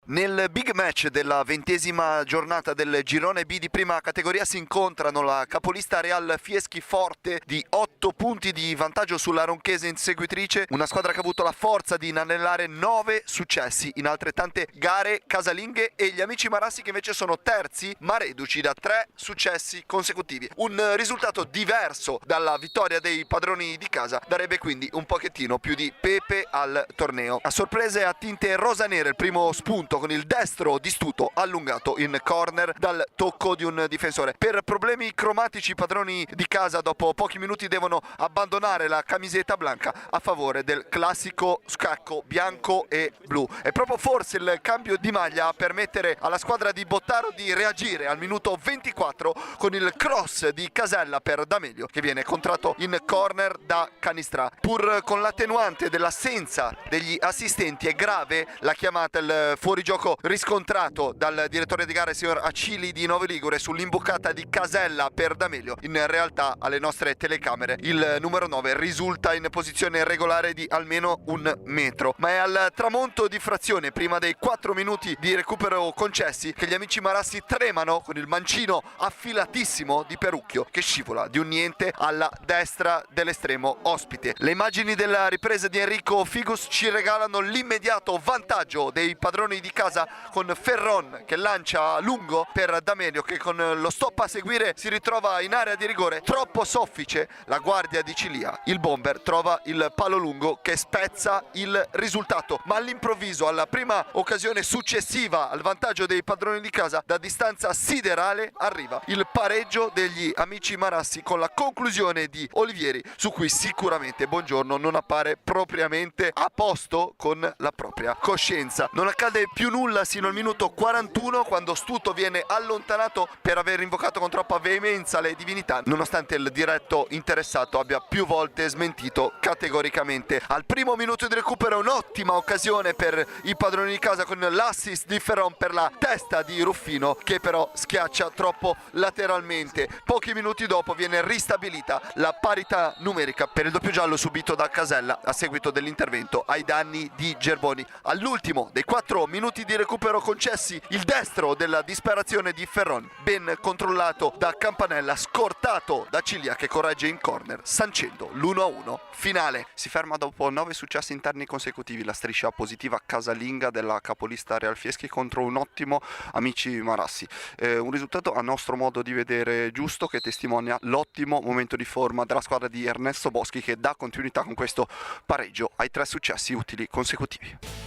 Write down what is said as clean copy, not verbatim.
Nel big match della 20ª giornata del girone B di prima categoria si incontrano la capolista Real Fieschi Forte di 8 punti di vantaggio sulla Ronchese inseguitrice, una squadra che ha avuto la forza di inanellare 9 successi in altrettante gare casalinghe, e gli amici Marassi che invece sono terzi ma reduci da 3 successi consecutivi. Un risultato diverso dalla vittoria dei padroni di casa darebbe quindi un pochettino più di pepe al torneo. A sorprese a tinte rosanere il primo spunto con il destro di Stuto allungato in corner dal tocco di un difensore. Per problemi cromatici i padroni di casa dopo pochi minuti devono abbandonare la camiseta bianca a favore del classico scacco bianco e blu. È proprio forse il cambio di maglia a permettere alla squadra di Bottaro di reagire al minuto 24 con il cross di Casella per D'Amelio che viene contratto in corner da Canistra. Pur con l'attenuante dell'assenza degli assistenti è grave la chiamata, il fuorigioco riscontrato dal direttore di gara signor Acili di Novi Ligure sull'imboccata di Casella per D'Amelio. In realtà alle nostre telecamere il numero 9 risulta in posizione regolare di almeno 1 metro, ma è al tramonto di frazione, prima dei 4 minuti di recupero concessi, che gli amici Marassi tremano con il mancino affilatissimo di Perucchio che scivola di un niente alla destra dell'estremo ospite. Le immagini della ripresa di Enrico Figus ci regalano l'immediato vantaggio dei padroni di casa, con Ferron che lancia a lungo per D'Amelio che con lo stop a seguire si ritrova in area di rigore. Troppo soffice la guardia di Cilia, il bomber trova il palo lungo che spezza il risultato, ma all'improvviso alla prima occasione successiva al vantaggio dei padroni di casa da distanza siderale arriva il pareggio degli amici Marassi con la conclusione di Olivieri, su cui sicuramente Buongiorno non appare propriamente a posto con la propria coscienza. Non accade più nulla sino al minuto 41, quando Stuto viene allontanato per aver invocato con troppa veemenza le divinità, nonostante il diretto interessato abbia più volte smentito categoricamente. Al primo minuto di recupero un'ottima occasione per i padroni di casa con l'assist di Ferron per la testa di Ruffino, che però schiaccia troppo lateralmente. Pochi minuti dopo viene ristabilita la parità numerica per il doppio giallo subito da Casella a seguito dell'intervento ai danni di Gerboni. All'ultimo dei 4 minuti di recupero concessi, il destro della disperazione di Ferron, ben controllato da Campanella, scortato da Cilia che corregge in corner, sancendo l'1-1 finale. Si ferma dopo 9 successi interni consecutivi la striscia positiva casalinga della capolista Real Fieschi contro un ottimo amici Marassi. Un risultato a nostro modo di vedere giusto, che testimonia l'ottimo momento di forma della squadra di Ernesto Boschi, che dà continuità con questo pareggio ai 3 successi utili consecutivi.